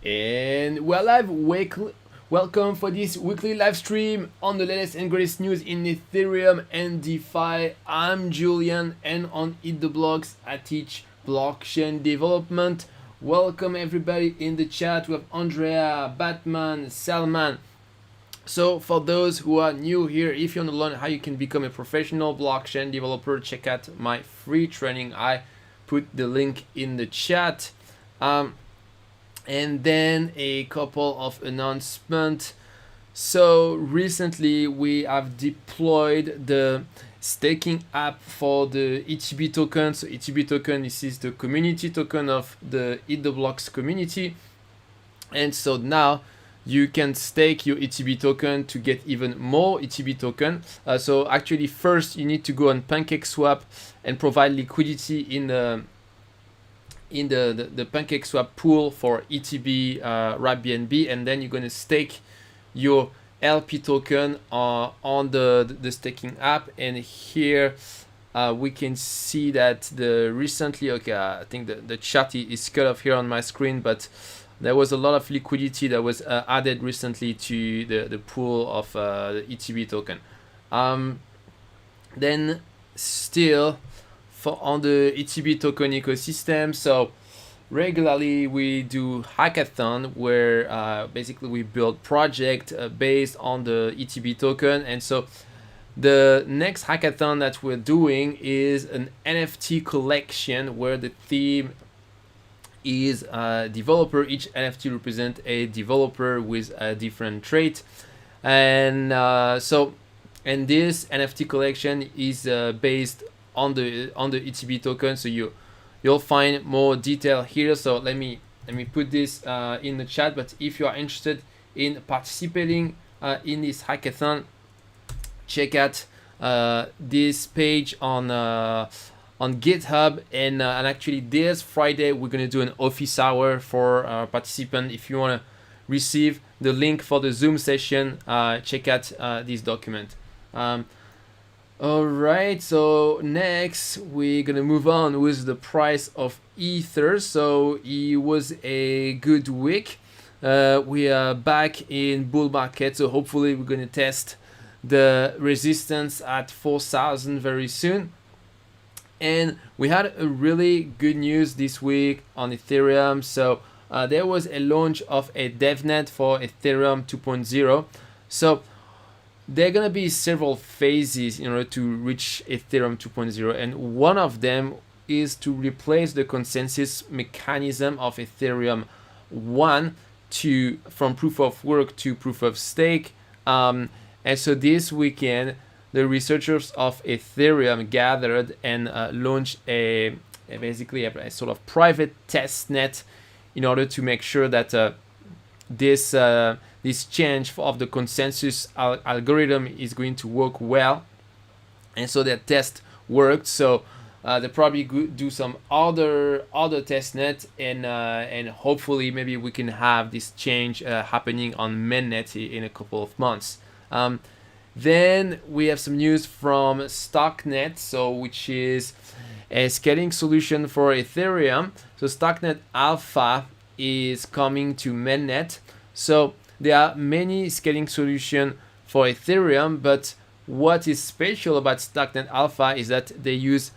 And we're live. Welcome for this weekly live stream on the latest and greatest news in Ethereum and DeFi. I'm Julian, and on Eat the Blocks, I teach blockchain development. Welcome everybody in the chat. We have Andrea, Batman, Salman. So for those who are new here, if you want to learn how you can become a professional blockchain developer, check out my free training. I put the link in the chat. And then a couple of announcements. So recently we have deployed the staking app for the ETB token. So ETB token, this is the community token of the Eat the Blocks community. And so now you can stake your ETB token to get even more ETB token. So actually first you need to go on Pancake Swap and provide liquidity in the Pancake Swap pool for ETB Rbscan, and then you're going to stake your LP token on the staking app. And here we can see that the recently, I think the chart is cut off here on my screen, but there was a lot of liquidity that was added recently to the pool of the ETB token. Then still on the ETB token ecosystem, so regularly we do hackathon where basically we build project based on the ETB token. And so the next hackathon that we're doing is an NFT collection where the theme is developer. Each NFT represents a developer with a different trait, and this NFT collection is based on the ETB token. So you'll find more detail here. So let me put this in the chat. But if you are interested in participating in this hackathon, check out this page on GitHub. And actually this Friday we're gonna do an office hour for participants. If you wanna receive the link for the Zoom session, check out this document. All right, so next we're gonna move on with the price of Ether. So it was a good week. We are back in bull market, so hopefully we're gonna test the resistance at 4,000 very soon. And we had a really good news this week on Ethereum. So there was a launch of a Devnet for Ethereum 2.0. So there are going to be several phases in order to reach Ethereum 2.0, and one of them is to replace the consensus mechanism of Ethereum 1 from proof of work to proof of stake. And so this weekend, the researchers of Ethereum gathered and launched basically a sort of private test net in order to make sure that this change of the consensus algorithm is going to work well. And so that test worked. So they probably do some other testnet, and hopefully maybe we can have this change happening on mainnet in a couple of months. Then we have some news from Stocknet, which is a scaling solution for Ethereum. So Stocknet Alpha is coming to mainnet. So there are many scaling solutions for Ethereum, but what is special about Stocknet Alpha is that they use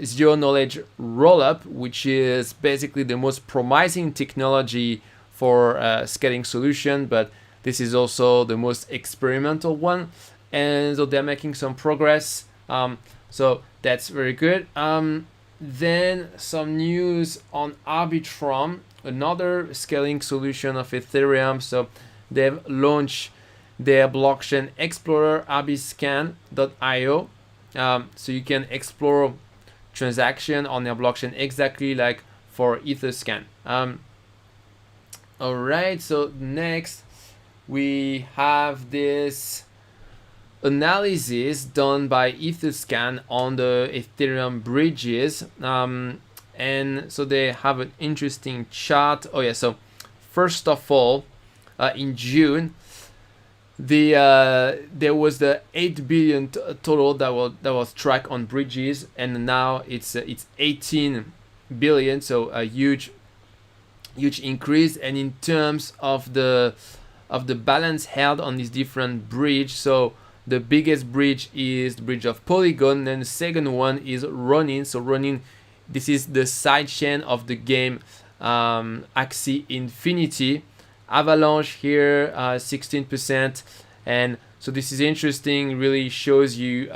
zero knowledge rollup, which is basically the most promising technology for scaling solution, but this is also the most experimental one. And so they're making some progress. So that's very good. Then some news on Arbitrum, another scaling solution of Ethereum. So they've launched their blockchain explorer, Rbscan.io. So you can explore transaction on their blockchain exactly like for Etherscan. All right, so next we have this analysis done by Etherscan on the Ethereum bridges. And so they have an interesting chart. So first of all, in June, there was the 8 billion total that was tracked on bridges, and now it's 18 billion. So a huge huge increase. And in terms of the balance held on these different bridge, so the biggest bridge is the bridge of Polygon, and the second one is Ronin. So Ronin, this is the sidechain of the game Axie Infinity. Avalanche here 16%, and so this is interesting, really shows you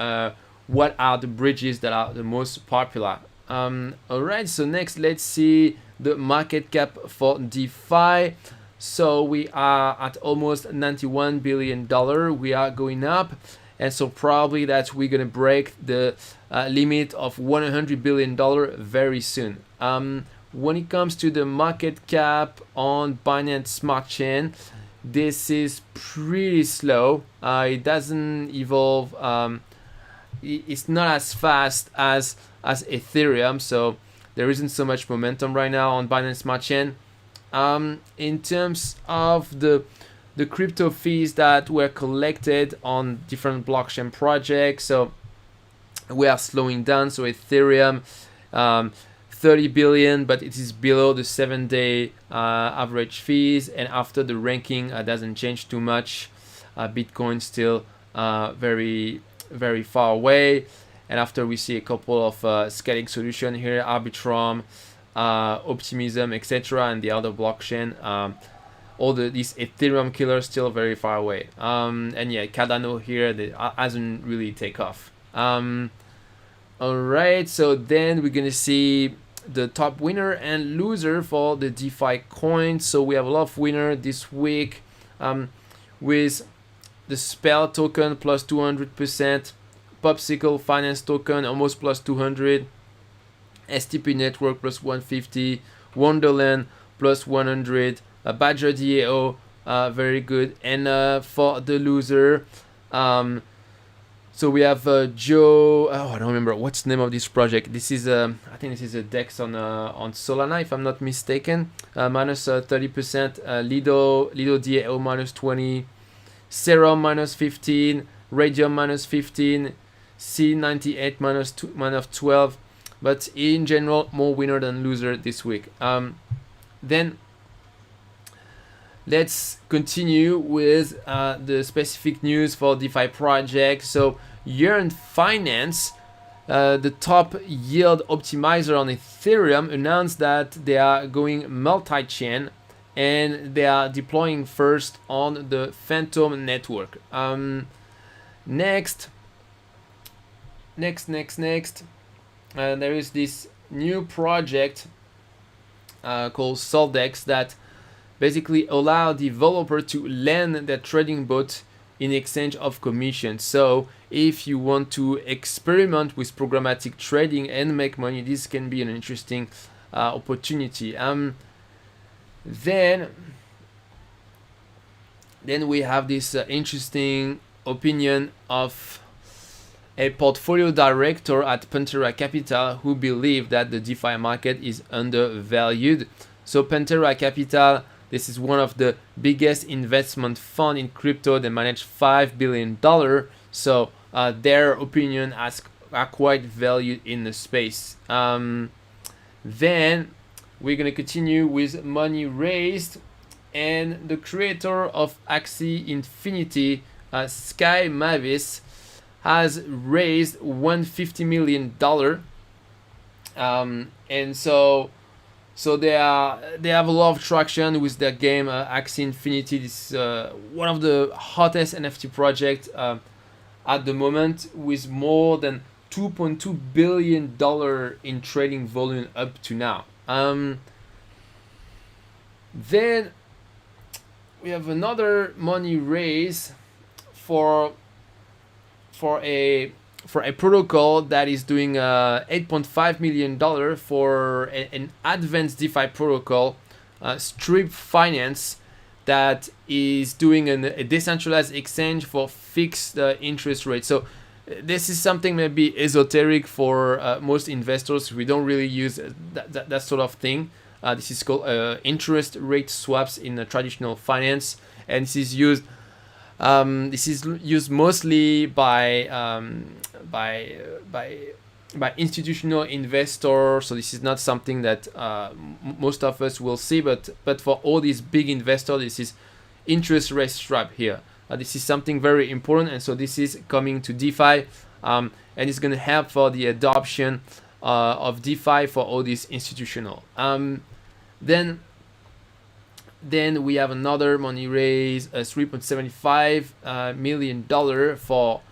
what are the bridges that are the most popular. Alright, so next let's see the market cap for DeFi. So we are at almost $91 billion. We are going up, and so probably that we're gonna break the limit of $100 billion very soon. When it comes to the market cap on Binance Smart Chain, this is pretty slow. It doesn't evolve. It's not as fast as Ethereum, so there isn't so much momentum right now on Binance Smart Chain. In terms of the crypto fees that were collected on different blockchain projects, so we are slowing down. So Ethereum 30 billion, but it is below the 7-day average fees, and after the ranking doesn't change too much. Bitcoin still very far away, and after we see a couple of scaling solution here, Arbitrum, Optimism, etc., and the other blockchain, all these Ethereum killers still very far away. And yeah, Cardano here hasn't really take off. Alright, so then we're gonna see the top winner and loser for the DeFi coins. So we have a lot of winner this week, with the Spell token plus 200%, Popsicle Finance token almost plus 200, STP Network plus 150, Wonderland plus 100, Badger DAO very good. And for the loser, so we have Joe. I don't remember what's the name of this project. This is I think this is a DEX on Solana, if I'm not mistaken. Minus 30%. Lido DAO minus 20. Serum minus 15. Radium minus 15. C98 minus 12. But in general, more winner than loser this week. Then let's continue with the specific news for DeFi projects. So Yearn Finance, the top yield optimizer on Ethereum, announced that they are going multi-chain and they are deploying first on the Phantom network. Next, there is this new project called Soldex that basically allow developer to lend their trading bot in exchange of commission. So if you want to experiment with programmatic trading and make money, this can be an interesting opportunity. Then we have this interesting opinion of a portfolio director at Pantera Capital who believe that the DeFi market is undervalued. So Pantera Capital, this is one of the biggest investment fund in crypto. They manage $5 billion. So their opinion are quite valued in the space. Then we're going to continue with money raised. And the creator of Axie Infinity, Sky Mavis, has raised $150 million. And so they have a lot of traction with their game Axie Infinity. This is one of the hottest NFT projects at the moment, with more than $2.2 billion in trading volume up to now. Then we have another money raise for a protocol that is doing $8.5 million for an advanced DeFi protocol, Strip Finance, that is doing a decentralized exchange for fixed interest rates. So this is something maybe esoteric for most investors. We don't really use that sort of thing. This is called interest rate swaps in traditional finance, and this is used mostly by by institutional investors. So this is not something that most of us will see, but for all these big investors, this is interest rate swap here. This is something very important, and so this is coming to DeFi, and it's going to help for the adoption of DeFi for all these institutional. Then we have another money raise, $3.75 million for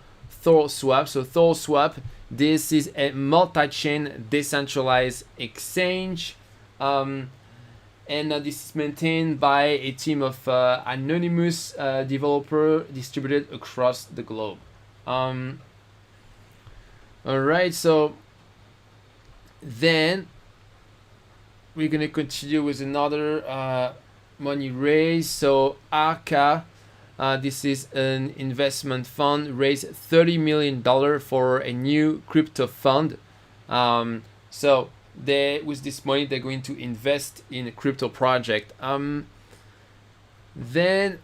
Thorswap. So Thorswap, this is a multi-chain decentralized exchange, and this is maintained by a team of anonymous developer distributed across the globe. All right, so then we're gonna continue with another money raise. So Arca, this is an investment fund, raised $30 million for a new crypto fund. So with this money, they're going to invest in a crypto project. Then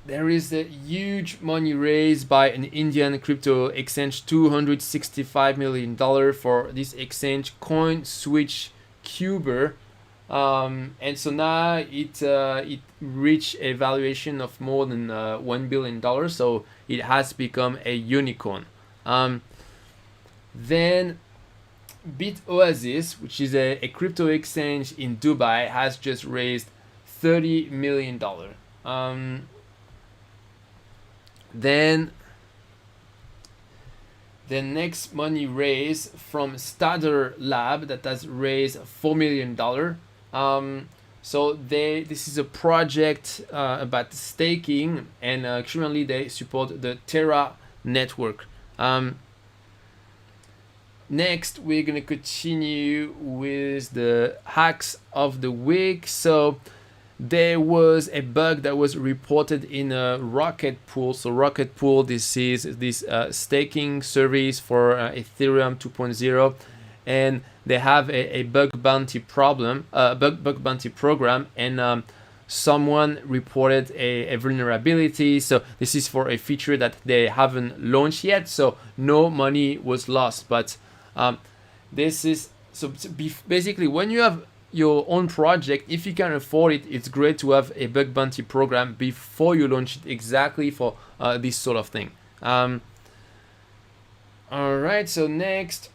there is a huge money raised by an Indian crypto exchange, $265 million for this exchange, coinswitch Cuber. And so now it reached a valuation of more than $1 billion, so it has become a unicorn. Then Oasis, which is a crypto exchange in Dubai, has just raised $30 million. Then the next money raise from Stader Lab that has raised $4 million. So this is a project about staking, and currently they support the Terra network. Next, we're gonna continue with the hacks of the week. So there was a bug that was reported in a Rocket Pool. So Rocket Pool, this is this staking service for Ethereum 2.0, and they have a bug bounty problem, bug bounty program, and someone reported a vulnerability. So this is for a feature that they haven't launched yet, so no money was lost. But this is so basically, when you have your own project, if you can afford it, it's great to have a bug bounty program before you launch it, exactly for this sort of thing. All right, so next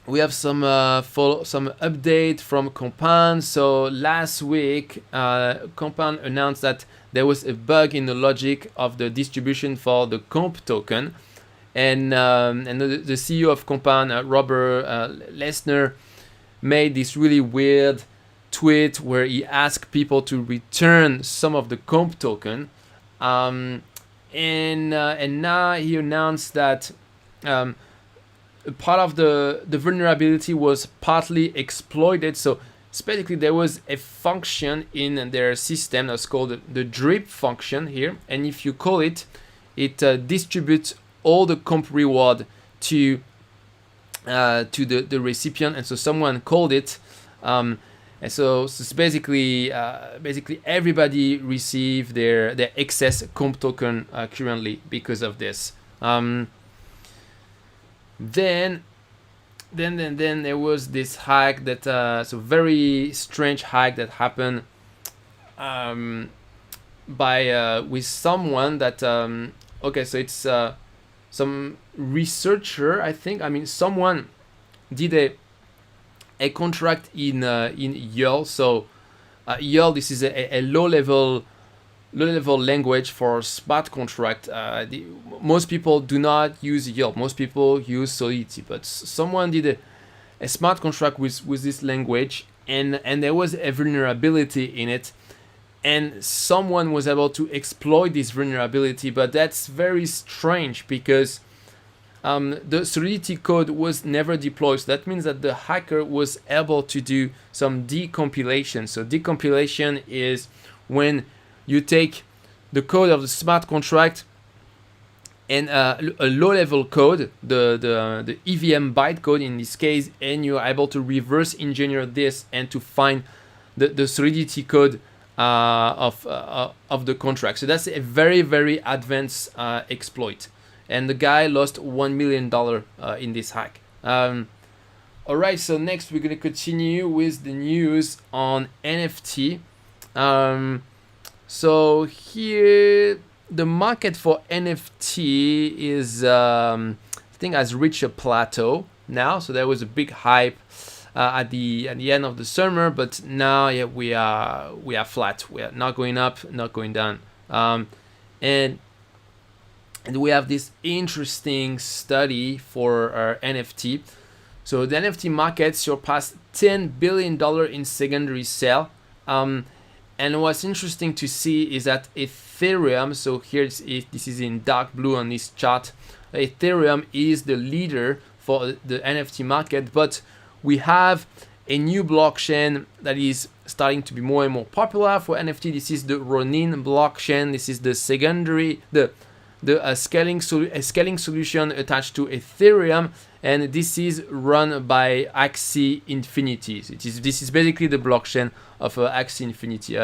we have some update from Compound. So last week, Compound announced that there was a bug in the logic of the distribution for the Comp token, and the CEO of Compound, Robert Lesner, made this really weird tweet where he asked people to return some of the Comp token, and now he announced that part of the vulnerability was partly exploited. So basically there was a function in their system that's called the drip function here, and if you call it, it distributes all the Comp reward to the recipient. And so someone called it, and so it's basically everybody received their excess Comp token currently because of this. Then there was this hack that so very strange hack that happened with someone that okay, so it's some researcher, I mean someone did a contract in YARL. So YARL, this is a low level language for smart contract. Most people do not use YARL. Most people use Solidity, but someone did a smart contract with this language, and there was a vulnerability in it, and someone was able to exploit this vulnerability. But that's very strange because the Solidity code was never deployed. So that means that the hacker was able to do some decompilation. So decompilation is when you take the code of the smart contract and a low-level code, the EVM bytecode in this case, and you're able to reverse engineer this and to find the Solidity code of the contract. So that's a very, very advanced exploit, and the guy lost $1 million in this hack. All right, so next we're going to continue with the news on NFT. So here the market for NFT is, I think, has reached a plateau now. So there was a big hype at the end of the summer, but now we are flat. We are not going up, not going down, and we have this interesting study for NFT. So the NFT market surpassed $10 billion in secondary sale. And what's interesting to see is that Ethereum, so here this is in dark blue on this chart, Ethereum is the leader for the NFT market, but we have a new blockchain that is starting to be more and more popular for NFT. This is the Ronin blockchain. This is the secondary, the scaling solution attached to Ethereum, and this is run by Axie Infinity. This is basically the blockchain of Axie Infinity.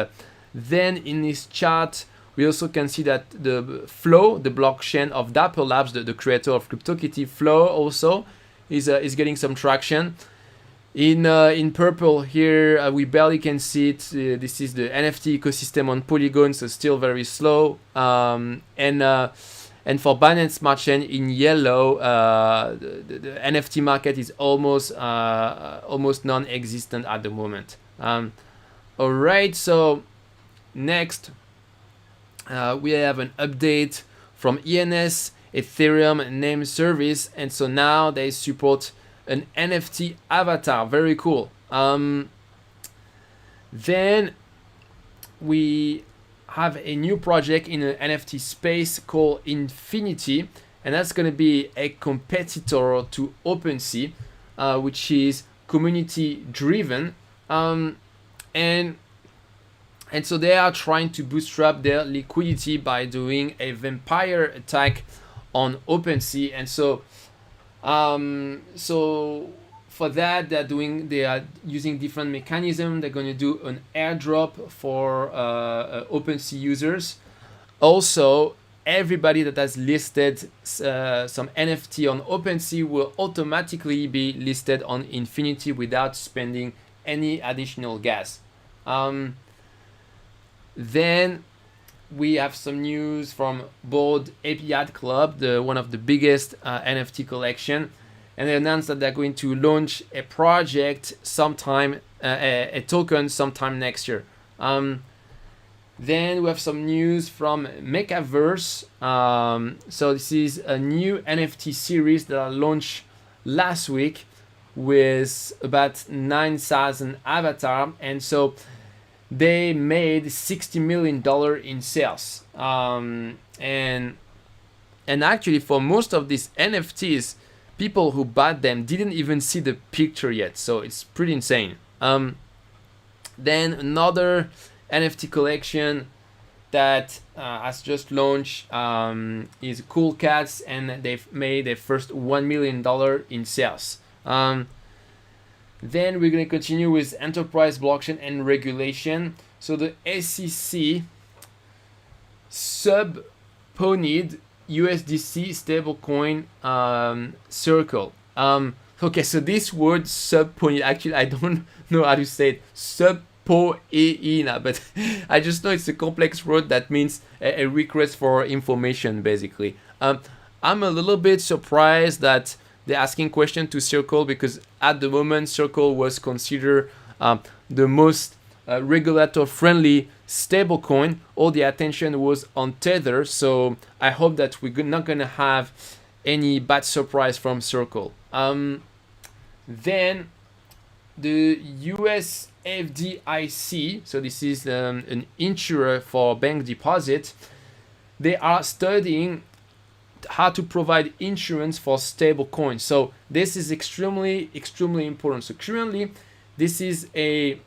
Then in this chart, we also can see that the Flow, the blockchain of Dapper Labs, the creator of CryptoKitty, Flow also is getting some traction. In purple here, we barely can see it. This is the NFT ecosystem on Polygon, so still very slow. And for Binance Smart Chain in yellow, the NFT market is almost non-existent at the moment. All right, so next we have an update from ENS, Ethereum Name Service, and so now they support an NFT avatar. Very cool. Then we have a new project in the NFT space called Infinity, and that's going to be a competitor to OpenSea, which is community driven, and so they are trying to bootstrap their liquidity by doing a vampire attack on OpenSea. And so for that, they are using different mechanisms. They're going to do an airdrop for OpenSea users. Also, everybody that has listed some NFT on OpenSea will automatically be listed on Infinity without spending any additional gas. Then we have some news from Bored Ape Yacht Club, one of the biggest NFT collection, and they announced that they're going to launch a project sometime, a token sometime next year. Then we have some news from Meccaverse. So this is a new NFT series that I launched last week with about 9,000 avatar, and so they made $60 million in sales. And actually, for most of these NFTs, people who bought them didn't even see the picture yet, so it's pretty insane. Then another NFT collection that has just launched is CoolCats, and they've made their first $1 million in sales. Then we're going to continue with enterprise blockchain and regulation. So the SEC sub-ponied USDC stablecoin Circle. Okay, so this word sub-ponied, actually I don't know how to say it. Sub-po-e-ina, but I just know it's a complex word that means a request for information, basically. I'm a little bit surprised that they're asking question to Circle, because at the moment Circle was considered the most regulator-friendly stablecoin. All the attention was on Tether, so I hope that we're not gonna have any bad surprise from Circle. Then the US FDIC, so this is an insurer for bank deposit, they are studying how to provide insurance for stable coins. So this is extremely important. So currently this is an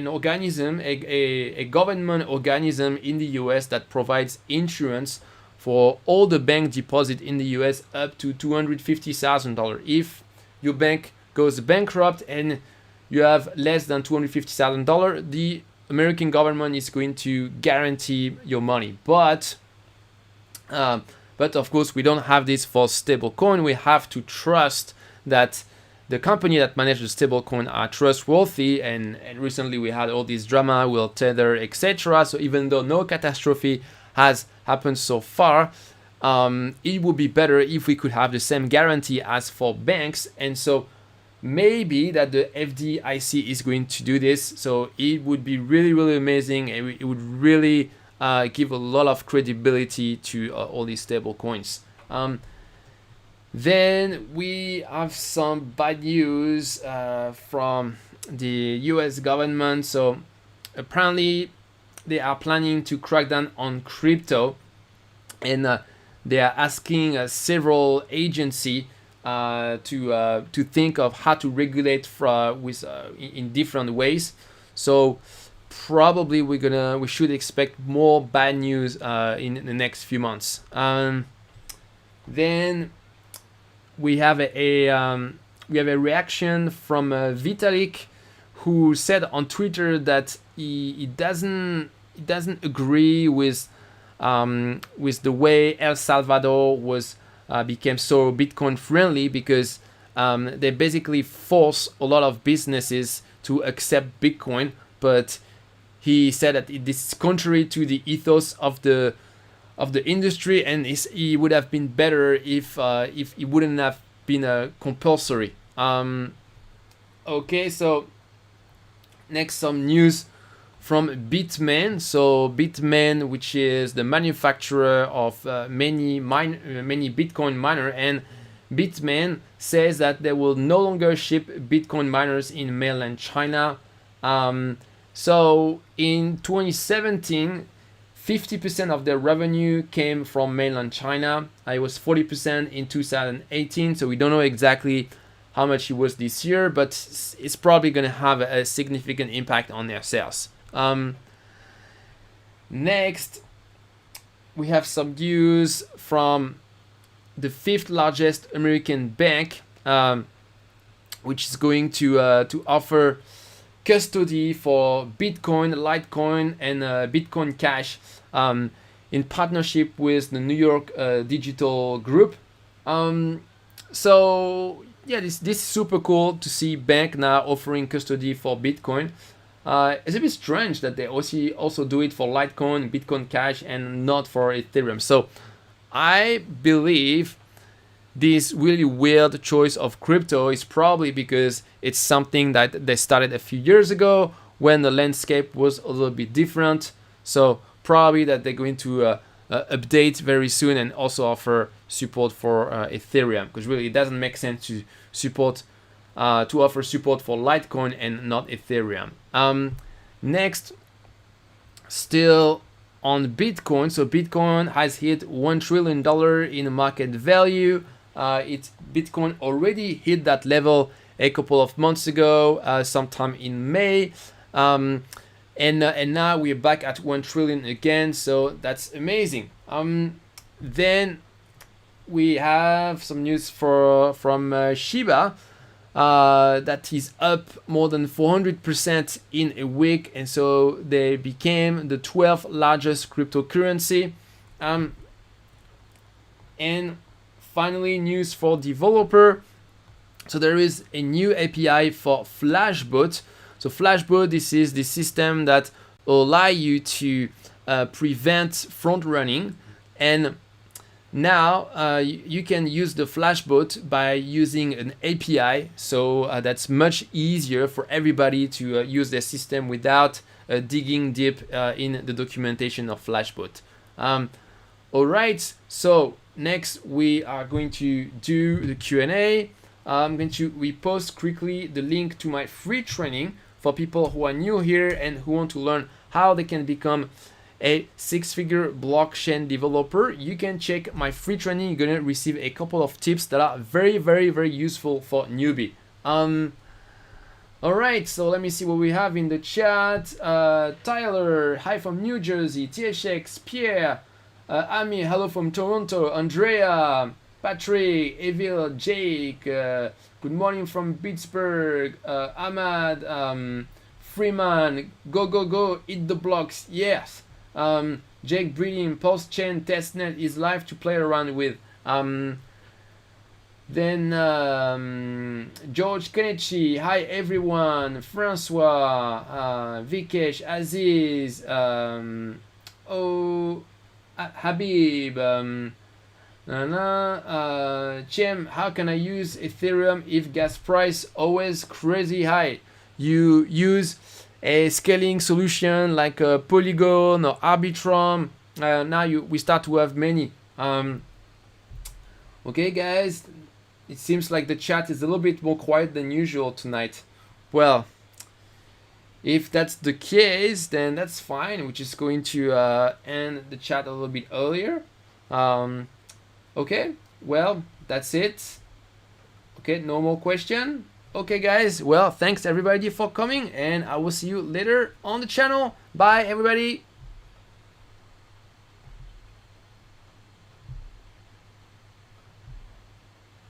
organism, a government organism in the US that provides insurance for all the bank deposit in the US up to $250,000. If your bank goes bankrupt and you have less than $250,000, the American government is going to guarantee your money. But of course, we don't have this for stablecoin. We have to trust that the company that manages the stablecoin are trustworthy, and recently we had all this drama with Tether, etc. So even though no catastrophe has happened so far, it would be better if we could have the same guarantee as for banks. And so maybe that the FDIC is going to do this. So it would be really, really amazing, and it would really give a lot of credibility to all these stable coins. Then we have some bad news from the US government. So apparently they are planning to crack down on crypto, and they are asking several agencies to think of how to regulate in different ways. So probably we should expect more bad news in the next few months. Then we have a reaction from Vitalik, who said on Twitter that he doesn't agree with the way El Salvador became so Bitcoin friendly, because they basically force a lot of businesses to accept Bitcoin. But he said that this is contrary to the ethos of the industry, and it would have been better if it wouldn't have been compulsory. Okay, so next, some news from Bitman. So Bitman, which is the manufacturer of many Bitcoin miner, and Bitman says that they will no longer ship Bitcoin miners in mainland China. So in 2017, 50% of their revenue came from mainland China. It was 40% in 2018, so we don't know exactly how much it was this year, but it's probably going to have a significant impact on their sales. Next, we have some news from the 5th largest American bank, which is going to offer custody for Bitcoin, Litecoin, and Bitcoin Cash in partnership with the New York Digital Group. So yeah, this is super cool to see bank now offering custody for Bitcoin. It's a bit strange that they also do it for Litecoin, Bitcoin Cash, and not for Ethereum. So I believe this really weird choice of crypto is probably because it's something that they started a few years ago when the landscape was a little bit different. So probably that they're going to update very soon and also offer support for Ethereum, because really it doesn't make sense to offer support for Litecoin and not Ethereum. Next, still on Bitcoin. So Bitcoin has hit $1 trillion in market value. Bitcoin already hit that level a couple of months ago, sometime in May. And now we're back at 1 trillion again, so that's amazing. Then we have some news from Shiba, that is up more than 400% in a week, and so they became the 12th largest cryptocurrency. And finally, news for developer. So there is a new API for Flashbot. So Flashbot, this is the system that will allow you to prevent front running, and now you can use the Flashbot by using an API. So that's much easier for everybody to use their system without digging deep in the documentation of Flashbot. All right, so next we are going to do the Q&A. I'm going to repost quickly the link to my free training for people who are new here and who want to learn how they can become a 6-figure blockchain developer. You can check my free training. You're going to receive a couple of tips that are very, very, very useful for newbie. All right, so let me see what we have in the chat. Tyler, hi from New Jersey. THX, Pierre, Ami, hello from Toronto. Andrea, Patrick, Evil, Jake, good morning from Pittsburgh. Ahmad, Freeman, go, eat the blocks, yes. Jake breeding, post-chain testnet is live to play around with. Then George Kenichi, hi everyone. Francois, Vikesh, Aziz, Habib, Chem, how can I use Ethereum if gas price always crazy high? You use a scaling solution like a Polygon or Arbitrum. Now we start to have many. Okay, guys, it seems like the chat is a little bit more quiet than usual tonight. Well, if that's the case, then that's fine. We're just going to end the chat a little bit earlier. Okay, well, that's it. Okay, no more question. Okay, guys, well, thanks everybody for coming, and I will see you later on the channel. Bye, everybody.